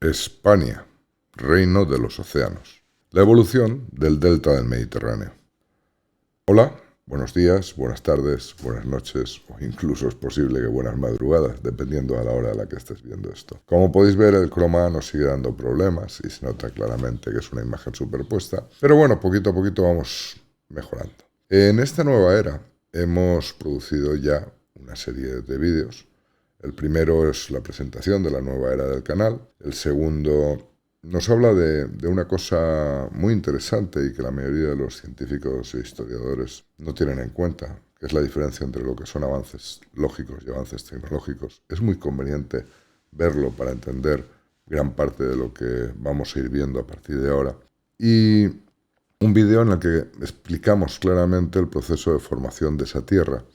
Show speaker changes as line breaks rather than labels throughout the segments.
España, reino de los océanos. La evolución del delta del Mediterráneo. Hola, buenos días, buenas tardes, buenas noches o incluso es posible que buenas madrugadas, dependiendo a la hora a la que estés viendo esto. Como podéis ver, el croma nos sigue dando problemas y se nota claramente que es una imagen superpuesta, pero bueno, poquito a poquito vamos mejorando. En esta nueva era hemos producido ya una serie de vídeos. El primero es la presentación de la nueva era del canal. El segundo nos habla de una cosa muy interesante y que la mayoría de los científicos e historiadores no tienen en cuenta, que es la diferencia entre lo que son avances lógicos y avances tecnológicos. Es muy conveniente verlo para entender gran parte de lo que vamos a ir viendo a partir de ahora. Y un vídeo en el que explicamos claramente el proceso de formación de esa tierra,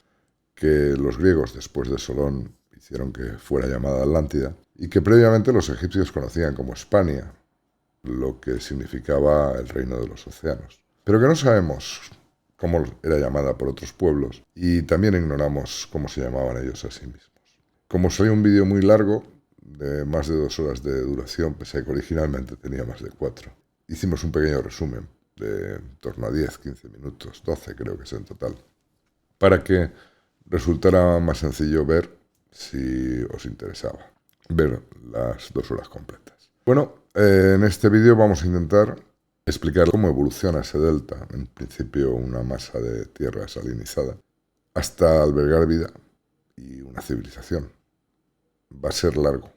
que los griegos, después de Solón, hicieron que fuera llamada Atlántida, y que previamente los egipcios conocían como Hispania, lo que significaba el reino de los océanos. Pero que no sabemos cómo era llamada por otros pueblos, y también ignoramos cómo se llamaban ellos a sí mismos. Como soy un vídeo muy largo, de más de 2 horas de duración, pese a que originalmente tenía más de 4, hicimos un pequeño resumen de en torno a 10, 15 minutos, 12 creo que es en total, para que resultara más sencillo ver si os interesaba ver las 2 horas completas. Bueno, en este vídeo vamos a intentar explicar cómo evoluciona ese delta, en principio una masa de tierra salinizada, hasta albergar vida y una civilización. Va a ser largo,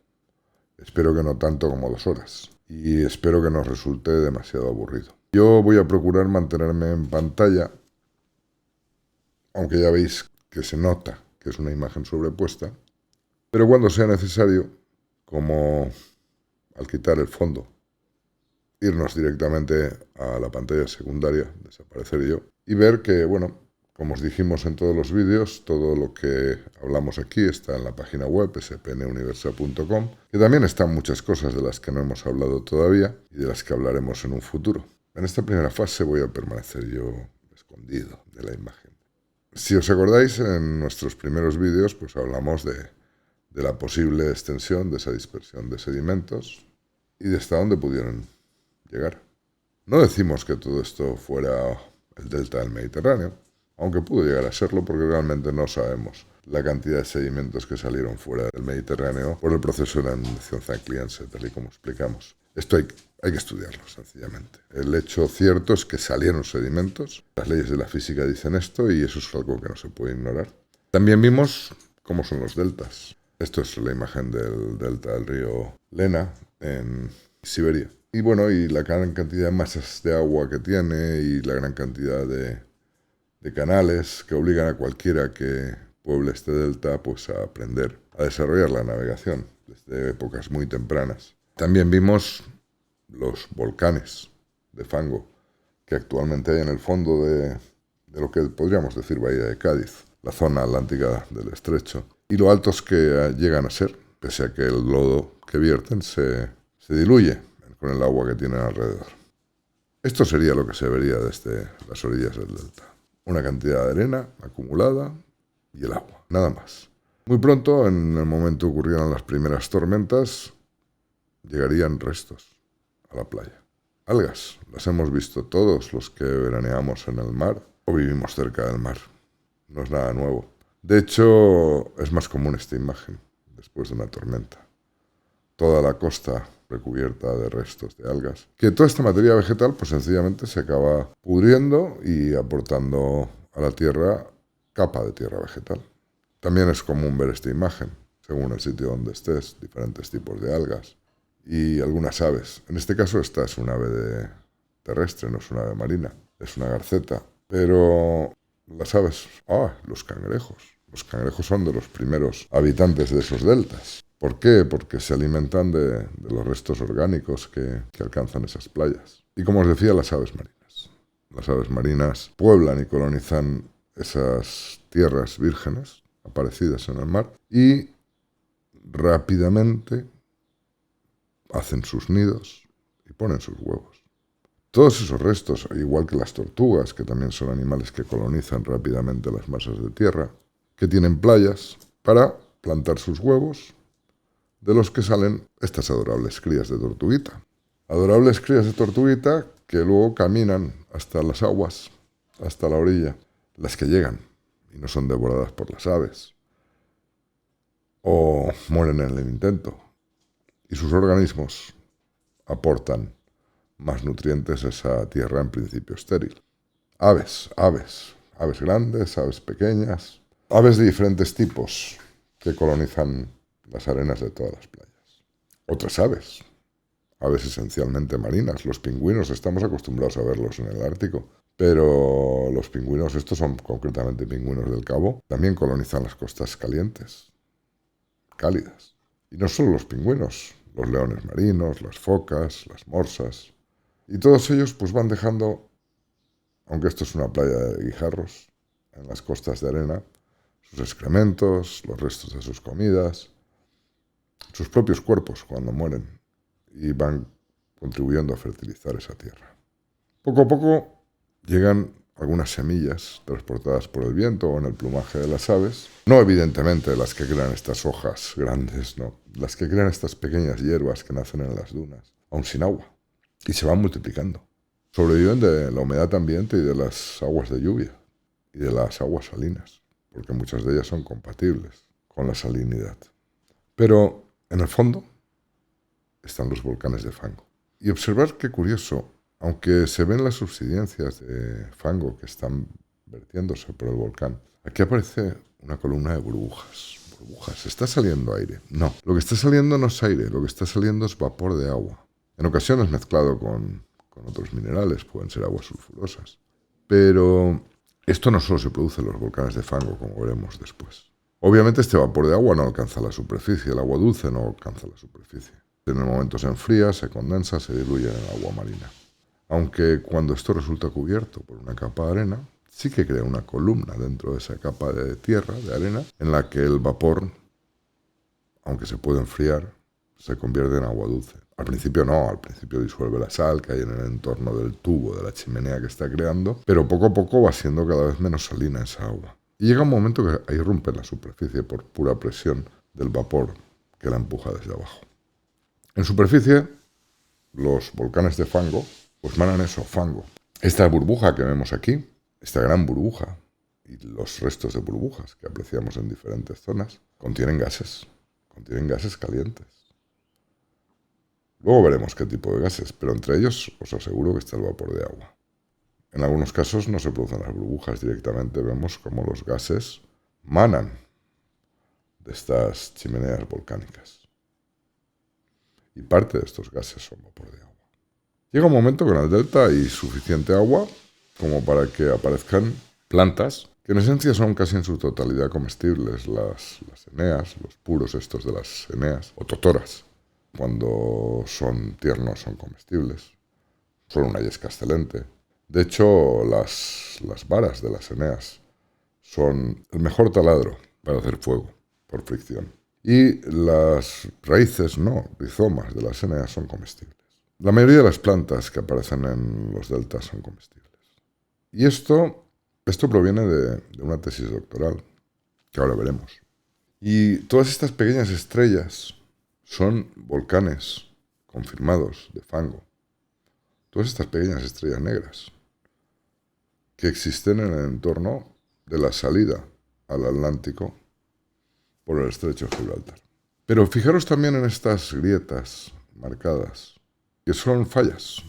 espero que no tanto como 2 horas, y espero que no os resulte demasiado aburrido. Yo voy a procurar mantenerme en pantalla, aunque ya veis que se nota que es una imagen sobrepuesta, pero cuando sea necesario, como al quitar el fondo, irnos directamente a la pantalla secundaria, desaparecer yo, y ver que, bueno, como os dijimos en todos los vídeos, todo lo que hablamos aquí está en la página web spnuniversa.com, que también están muchas cosas de las que no hemos hablado todavía y de las que hablaremos en un futuro. En esta primera fase voy a permanecer yo escondido de la imagen. Si os acordáis, en nuestros primeros vídeos pues hablamos de la posible extensión de esa dispersión de sedimentos y de hasta dónde pudieron llegar. No decimos que todo esto fuera el delta del Mediterráneo, aunque pudo llegar a serlo porque realmente no sabemos la cantidad de sedimentos que salieron fuera del Mediterráneo por el proceso de la inundación zancliense, tal y como explicamos. Esto hay que estudiarlo, sencillamente. El hecho cierto es que salieron sedimentos, las leyes de la física dicen esto y eso es algo que no se puede ignorar. También vimos cómo son los deltas. Esto es la imagen del delta del río Lena en Siberia. Y bueno, y la gran cantidad de masas de agua que tiene y la gran cantidad de canales que obligan a cualquiera que pueble este delta pues a aprender a desarrollar la navegación desde épocas muy tempranas. También vimos los volcanes de fango que actualmente hay en el fondo de lo que podríamos decir Bahía de Cádiz, la zona atlántica del estrecho, y lo altos que llegan a ser, pese a que el lodo que vierten se diluye con el agua que tienen alrededor. Esto sería lo que se vería desde las orillas del delta. Una cantidad de arena acumulada y el agua, nada más. Muy pronto, en el momento que ocurrieran las primeras tormentas, llegarían restos a la playa. Algas, las hemos visto todos los que veraneamos en el mar o vivimos cerca del mar. No es nada nuevo. De hecho, es más común esta imagen después de una tormenta. Toda la costa recubierta de restos de algas. Que toda esta materia vegetal pues sencillamente se acaba pudriendo y aportando a la tierra capa de tierra vegetal. También es común ver esta imagen, según el sitio donde estés, diferentes tipos de algas y algunas aves. En este caso esta es una ave terrestre, no es una ave marina, es una garceta. Pero las aves, los cangrejos. Los cangrejos son de los primeros habitantes de esos deltas. ¿Por qué? Porque se alimentan de los restos orgánicos que alcanzan esas playas. Y como os decía, las aves marinas. Las aves marinas pueblan y colonizan esas tierras vírgenes aparecidas en el mar y rápidamente hacen sus nidos y ponen sus huevos. Todos esos restos, igual que las tortugas, que también son animales que colonizan rápidamente las masas de tierra, que tienen playas para plantar sus huevos de los que salen estas adorables crías de tortuguita. Adorables crías de tortuguita que luego caminan hasta las aguas, hasta la orilla, las que llegan y no son devoradas por las aves, o mueren en el intento, y sus organismos aportan más nutrientes a esa tierra en principio estéril. Aves grandes, aves pequeñas, aves de diferentes tipos que colonizan las arenas de todas las playas. Otras aves esencialmente marinas. Los pingüinos estamos acostumbrados a verlos en el Ártico, pero los pingüinos, estos son concretamente pingüinos del Cabo, también colonizan las costas calientes, cálidas. Y no solo los pingüinos, los leones marinos, las focas, las morsas, y todos ellos pues van dejando, aunque esto es una playa de guijarros, en las costas de arena, sus excrementos, los restos de sus comidas, sus propios cuerpos cuando mueren, y van contribuyendo a fertilizar esa tierra. Poco a poco llegan algunas semillas transportadas por el viento o en el plumaje de las aves, no evidentemente las que crean estas hojas grandes, no, las que crean estas pequeñas hierbas que nacen en las dunas, aún sin agua, y se van multiplicando. Sobreviven de la humedad ambiente y de las aguas de lluvia y de las aguas salinas, porque muchas de ellas son compatibles con la salinidad. Pero en el fondo están los volcanes de fango. Y observar qué curioso, aunque se ven las subsidencias de fango que están vertiéndose por el volcán, aquí aparece una columna de burbujas. Burbujas, ¿está saliendo aire? No, lo que está saliendo no es aire, lo que está saliendo es vapor de agua. En ocasiones mezclado con otros minerales, pueden ser aguas sulfurosas. Pero esto no solo se produce en los volcanes de fango, como veremos después. Obviamente este vapor de agua no alcanza la superficie, el agua dulce no alcanza la superficie. En el momento se enfría, se condensa, se diluye en el agua marina. Aunque cuando esto resulta cubierto por una capa de arena, sí que crea una columna dentro de esa capa de tierra, de arena, en la que el vapor, aunque se puede enfriar, se convierte en agua dulce. Al principio no, al principio disuelve la sal que hay en el entorno del tubo de la chimenea que está creando, pero poco a poco va siendo cada vez menos salina esa agua. Y llega un momento que irrumpe en la superficie por pura presión del vapor que la empuja desde abajo. En superficie, los volcanes de fango pues manan eso, fango. Esta burbuja que vemos aquí, esta gran burbuja y los restos de burbujas que apreciamos en diferentes zonas, contienen gases calientes. Luego veremos qué tipo de gases, pero entre ellos os aseguro que está el vapor de agua. En algunos casos no se producen las burbujas directamente, vemos cómo los gases manan de estas chimeneas volcánicas. Y parte de estos gases son vapor de agua. Llega un momento que en el delta hay suficiente agua como para que aparezcan plantas que en esencia son casi en su totalidad comestibles, las eneas, los puros estos de las eneas, o totoras. Cuando son tiernos son comestibles, son una yesca excelente. De hecho, las varas de las eneas son el mejor taladro para hacer fuego por fricción. Y las raíces, rizomas de las eneas son comestibles. La mayoría de las plantas que aparecen en los deltas son comestibles. Y esto proviene de una tesis doctoral, que ahora veremos. Y todas estas pequeñas estrellas son volcanes confirmados de fango. Todas estas pequeñas estrellas negras que existen en el entorno de la salida al Atlántico por el estrecho de Gibraltar. Pero fijaros también en estas grietas marcadas, que son fallas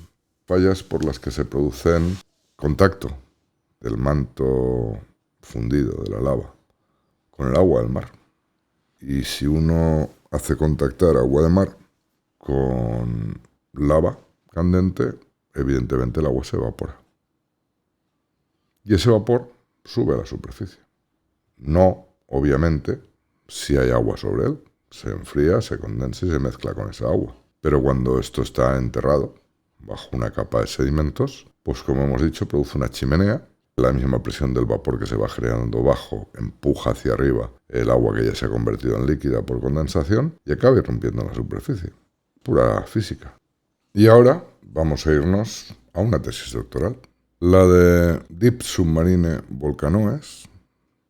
por las que se producen contacto del manto fundido de la lava con el agua del mar. Y si uno hace contactar agua de mar con lava candente, evidentemente el agua se evapora. Y ese vapor sube a la superficie. No, obviamente, si hay agua sobre él, se enfría, se condensa y se mezcla con esa agua. Pero cuando esto está enterrado bajo una capa de sedimentos, pues como hemos dicho, produce una chimenea. La misma presión del vapor que se va generando bajo empuja hacia arriba el agua que ya se ha convertido en líquida por condensación y acaba irrumpiendo en la superficie. Pura física. Y ahora vamos a irnos a una tesis doctoral. La de Deep Submarine Volcanoes,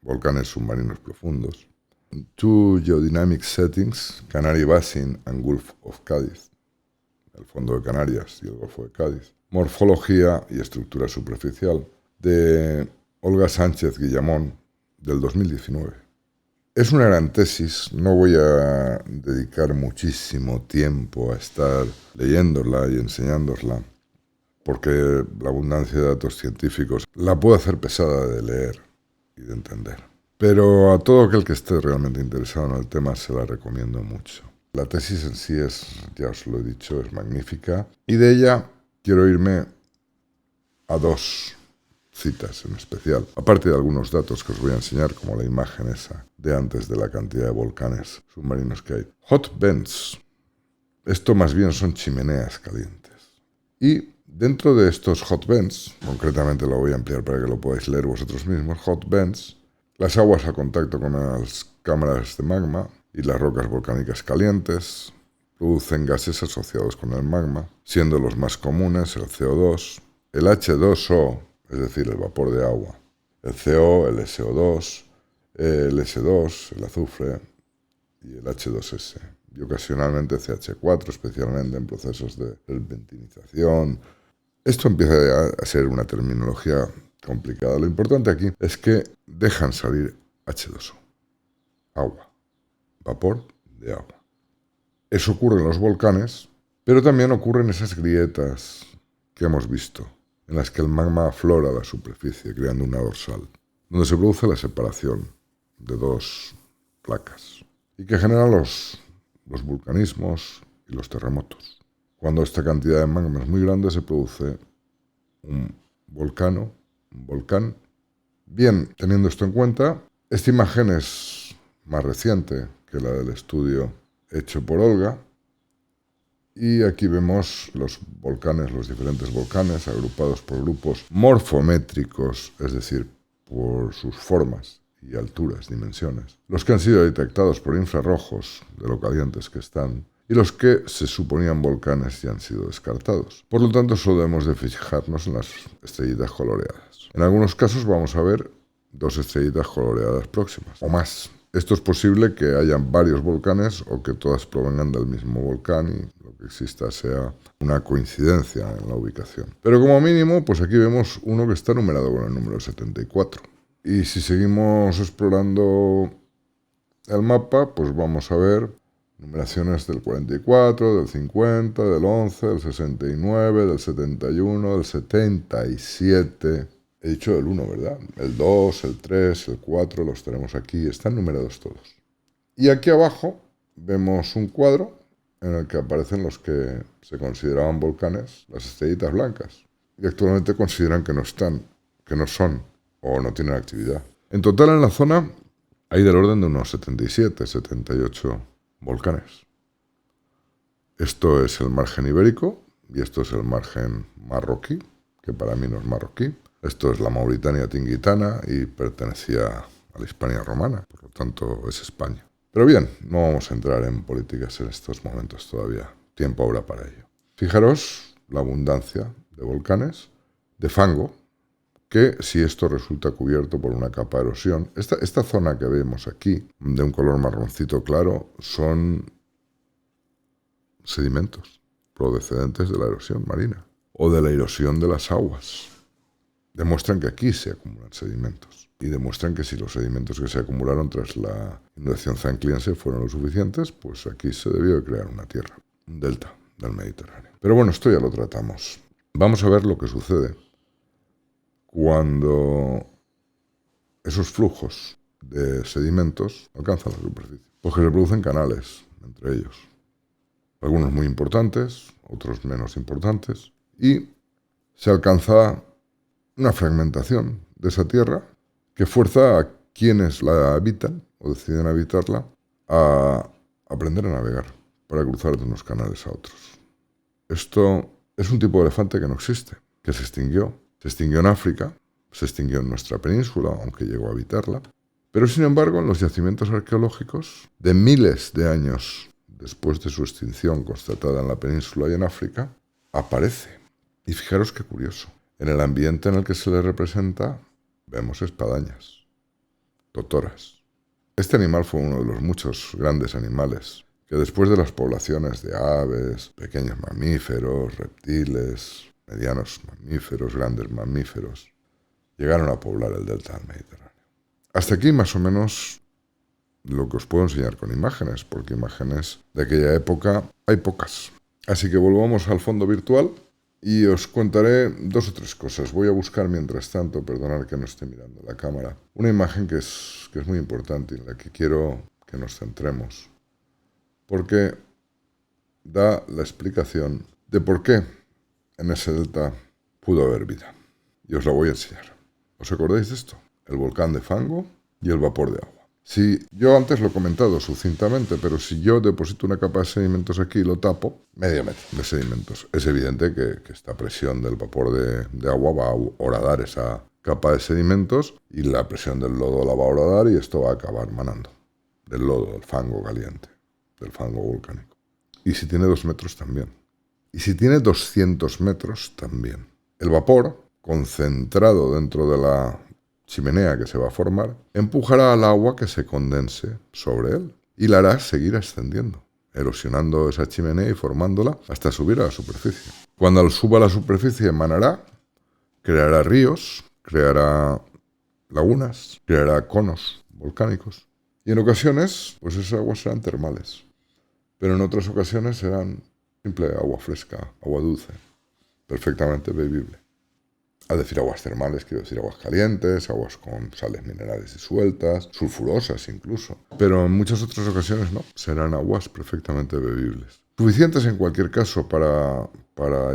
volcanes submarinos profundos, Two Geodynamic Settings, Canary Basin and Gulf of Cádiz, el fondo de Canarias y el Golfo de Cádiz. Morfología y estructura superficial, de Olga Sánchez Guillamón, del 2019. Es una gran tesis, no voy a dedicar muchísimo tiempo a estar leyéndola y enseñándola, porque la abundancia de datos científicos la puede hacer pesada de leer y de entender. Pero a todo aquel que esté realmente interesado en el tema se la recomiendo mucho. La tesis en sí es, ya os lo he dicho, es magnífica, y de ella quiero irme a dos citas en especial, aparte de algunos datos que os voy a enseñar, como la imagen esa de antes de la cantidad de volcanes submarinos que hay. Hot vents. Esto más bien son chimeneas calientes. Y dentro de estos hot vents, concretamente lo voy a ampliar para que lo podáis leer vosotros mismos, hot vents, las aguas a contacto con las cámaras de magma y las rocas volcánicas calientes producen gases asociados con el magma, siendo los más comunes el CO2, el H2O, es decir, el vapor de agua, el CO, el SO2, el S2, el azufre y el H2S, y ocasionalmente CH4, especialmente en procesos de serpentinización. Esto empieza a ser una terminología complicada. Lo importante aquí es que dejan salir H2O, agua, vapor de agua. Eso ocurre en los volcanes, pero también ocurre en esas grietas que hemos visto, en las que el magma aflora a la superficie, creando una dorsal, donde se produce la separación de dos placas y que genera los vulcanismos y los terremotos. Cuando esta cantidad de magma es muy grande, se produce un volcán. Bien, teniendo esto en cuenta, esta imagen es más reciente que la del estudio hecho por Olga, y aquí vemos los volcanes, los diferentes volcanes agrupados por grupos morfométricos, es decir, por sus formas y alturas, dimensiones. Los que han sido detectados por infrarrojos, de lo calientes que están, y los que se suponían volcanes y han sido descartados. Por lo tanto, solo debemos de fijarnos en las estrellitas coloreadas. En algunos casos vamos a ver dos estrellitas coloreadas próximas, o más. Esto es posible que hayan varios volcanes o que todas provengan del mismo volcán y lo que exista sea una coincidencia en la ubicación. Pero como mínimo, pues aquí vemos uno que está numerado con el número 74. Y si seguimos explorando el mapa, pues vamos a ver numeraciones del 44, del 50, del 11, del 69, del 71, del 77... He dicho el 1, ¿verdad? El 2, el 3, el 4, los tenemos aquí, están numerados todos. Y aquí abajo vemos un cuadro en el que aparecen los que se consideraban volcanes, las estrellitas blancas, y actualmente consideran que no están, que no son o no tienen actividad. En total en la zona hay del orden de unos 77, 78 volcanes. Esto es el margen ibérico y esto es el margen marroquí, que para mí no es marroquí. Esto es la Mauritania tingitana y pertenecía a la Hispania romana, por lo tanto es España. Pero bien, no vamos a entrar en políticas en estos momentos todavía. Tiempo habrá para ello. Fijaros la abundancia de volcanes, de fango, que si esto resulta cubierto por una capa de erosión, esta zona que vemos aquí, de un color marroncito claro, son sedimentos procedentes de la erosión marina o de la erosión de las aguas. Demuestran que aquí se acumulan sedimentos y demuestran que si los sedimentos que se acumularon tras la inundación zancliense fueron lo suficientes, pues aquí se debió de crear una tierra, un delta del Mediterráneo. Pero bueno, esto ya lo tratamos. Vamos a ver lo que sucede cuando esos flujos de sedimentos alcanzan la superficie. Pues que se producen canales entre ellos. Algunos muy importantes, otros menos importantes, y se alcanza una fragmentación de esa tierra que fuerza a quienes la habitan o deciden habitarla a aprender a navegar para cruzar de unos canales a otros. Esto es un tipo de elefante que no existe, que se extinguió. Se extinguió en África, se extinguió en nuestra península, aunque llegó a habitarla. Pero sin embargo, en los yacimientos arqueológicos, de miles de años después de su extinción constatada en la península y en África, aparece. Y fijaros qué curioso. En el ambiente en el que se le representa, vemos espadañas, totoras, Este animal fue uno de los muchos grandes animales que después de las poblaciones de aves, pequeños mamíferos, reptiles, medianos mamíferos, grandes mamíferos, llegaron a poblar el delta del Mediterráneo. Hasta aquí más o menos lo que os puedo enseñar con imágenes, porque imágenes de aquella época hay pocas. Así que volvamos al fondo virtual y os contaré 2 o 3 cosas. Voy a buscar mientras tanto, perdonad que no esté mirando la cámara, una imagen que es muy importante y en la que quiero que nos centremos, porque da la explicación de por qué en ese delta pudo haber vida. Y os la voy a enseñar. ¿Os acordáis de esto? El volcán de fango y el vapor de agua. Si yo antes lo he comentado sucintamente, pero si yo deposito una capa de sedimentos aquí y lo tapo, medio metro de sedimentos, es evidente que esta presión del vapor de agua va a horadar esa capa de sedimentos y la presión del lodo la va a horadar y esto va a acabar manando del lodo, del fango caliente, del fango volcánico. Y si tiene 2 metros también. Y si tiene 200 metros también. El vapor, concentrado dentro de la chimenea que se va a formar, empujará al agua que se condense sobre él y la hará seguir ascendiendo, erosionando esa chimenea y formándola hasta subir a la superficie. Cuando suba a la superficie emanará, creará ríos, creará lagunas, creará conos volcánicos. Y en ocasiones, pues esas aguas serán termales, pero en otras ocasiones serán simple agua fresca, agua dulce, perfectamente bebible. Al decir aguas termales, quiero decir aguas calientes, aguas con sales minerales disueltas, sulfurosas incluso. Pero en muchas otras ocasiones no, serán aguas perfectamente bebibles. Suficientes en cualquier caso para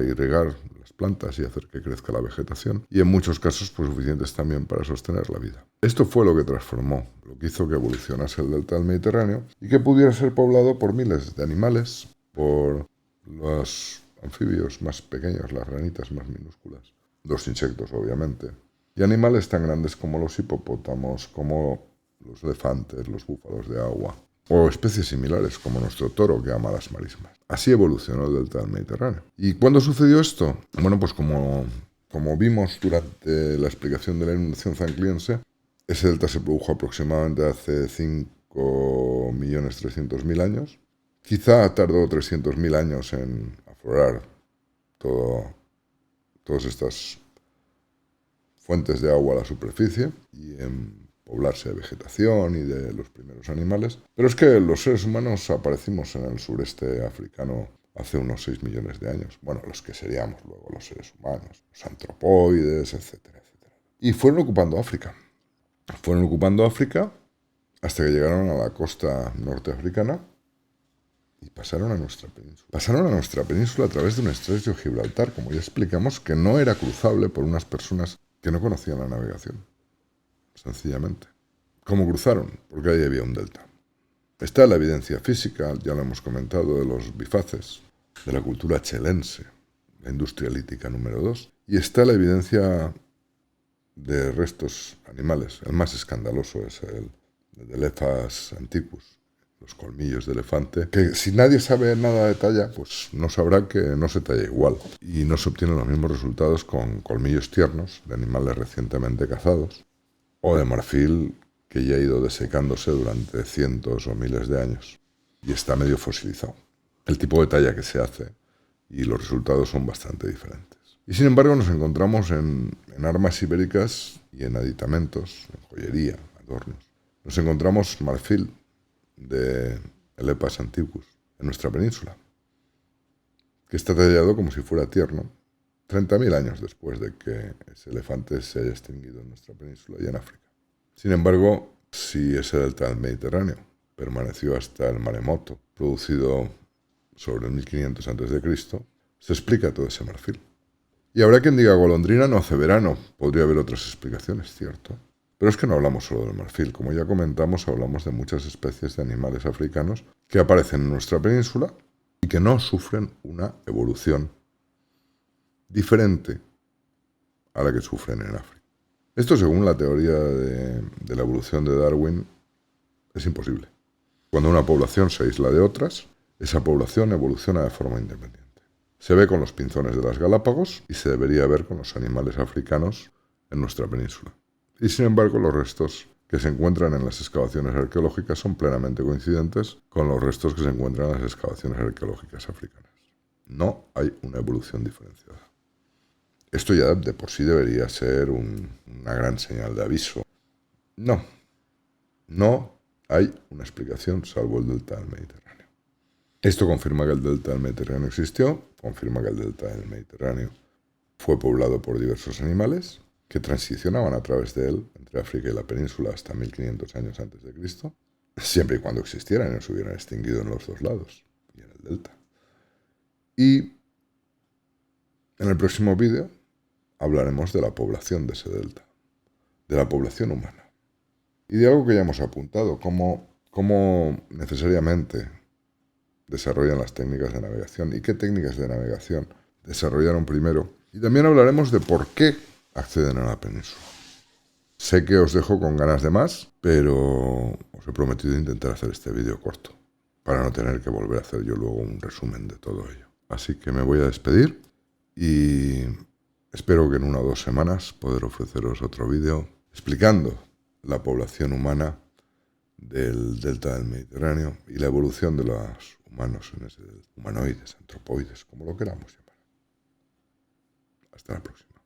irrigar las plantas y hacer que crezca la vegetación. Y en muchos casos pues suficientes también para sostener la vida. Esto fue lo que transformó, lo que hizo que evolucionase el delta del Mediterráneo y que pudiera ser poblado por miles de animales, por los anfibios más pequeños, las ranitas más minúsculas, los insectos obviamente, y animales tan grandes como los hipopótamos, como los elefantes, los búfalos de agua, o especies similares como nuestro toro que ama las marismas. Así evolucionó el delta del Mediterráneo. ¿Y cuándo sucedió esto? Bueno, pues como vimos durante la explicación de la inundación zancliense, ese delta se produjo aproximadamente hace 5.300.000 años. Quizá tardó 300.000 años en aflorar todas estas fuentes de agua a la superficie y en poblarse de vegetación y de los primeros animales. Pero es que los seres humanos aparecimos en el sureste africano hace unos 6 millones de años. Bueno, los que seríamos luego los seres humanos, los antropoides, etcétera, etcétera. Y fueron ocupando África. Fueron ocupando África hasta que llegaron a la costa norteafricana y pasaron a nuestra península. Pasaron a nuestra península a través de un estrecho de Gibraltar, como ya explicamos, que no era cruzable por unas personas que no conocían la navegación. Sencillamente. ¿Cómo cruzaron? Porque ahí había un delta. Está la evidencia física, ya lo hemos comentado, de los bifaces, de la cultura chelense, la industria lítica número 2, y está la evidencia de restos animales. El más escandaloso es el de Elephas antiquus, los colmillos de elefante, que si nadie sabe nada de talla, pues no sabrá que no se talla igual. Y no se obtienen los mismos resultados con colmillos tiernos de animales recientemente cazados, o de marfil que ya ha ido desecándose durante cientos o miles de años y está medio fosilizado. El tipo de talla que se hace y los resultados son bastante diferentes. Y sin embargo nos encontramos en armas ibéricas y en aditamentos, en joyería, adornos. Nos encontramos marfil de Elephas antiquus en nuestra península, que está tallado como si fuera tierno 30.000 años después de que ese elefante se haya extinguido en nuestra península y en África. Sin embargo, si ese delta del Mediterráneo permaneció hasta el maremoto, producido sobre el 1500 a.C., se explica todo ese marfil. Y habrá quien diga golondrina no hace verano. Podría haber otras explicaciones, ¿cierto? Pero es que no hablamos solo del marfil. Como ya comentamos, hablamos de muchas especies de animales africanos que aparecen en nuestra península y que no sufren una evolución diferente a la que sufren en África. Esto, según la teoría de la evolución de Darwin, es imposible. Cuando una población se aísla de otras, esa población evoluciona de forma independiente. Se ve con los pinzones de las Galápagos y se debería ver con los animales africanos en nuestra península. Y sin embargo, los restos que se encuentran en las excavaciones arqueológicas son plenamente coincidentes con los restos que se encuentran en las excavaciones arqueológicas africanas. No hay una evolución diferenciada. Esto ya de por sí debería ser una gran señal de aviso. No hay una explicación salvo el delta del Mediterráneo. Esto confirma que el delta del Mediterráneo existió, confirma que el delta del Mediterráneo fue poblado por diversos animales que transicionaban a través de él entre África y la península hasta 1500 años antes de Cristo, siempre y cuando existieran y no se hubieran extinguido en los dos lados y en el delta. Y en el próximo vídeo hablaremos de la población de ese delta, de la población humana. Y de algo que ya hemos apuntado, cómo necesariamente desarrollan las técnicas de navegación y qué técnicas de navegación desarrollaron primero. Y también hablaremos de por qué acceden a la península. Sé que os dejo con ganas de más, pero os he prometido intentar hacer este vídeo corto, para no tener que volver a hacer yo luego un resumen de todo ello. Así que me voy a despedir y espero que en 1 o 2 semanas poder ofreceros otro vídeo explicando la población humana del delta del Mediterráneo y la evolución de los humanos en ese delta, humanoides, antropoides, como lo queramos llamar. Hasta la próxima.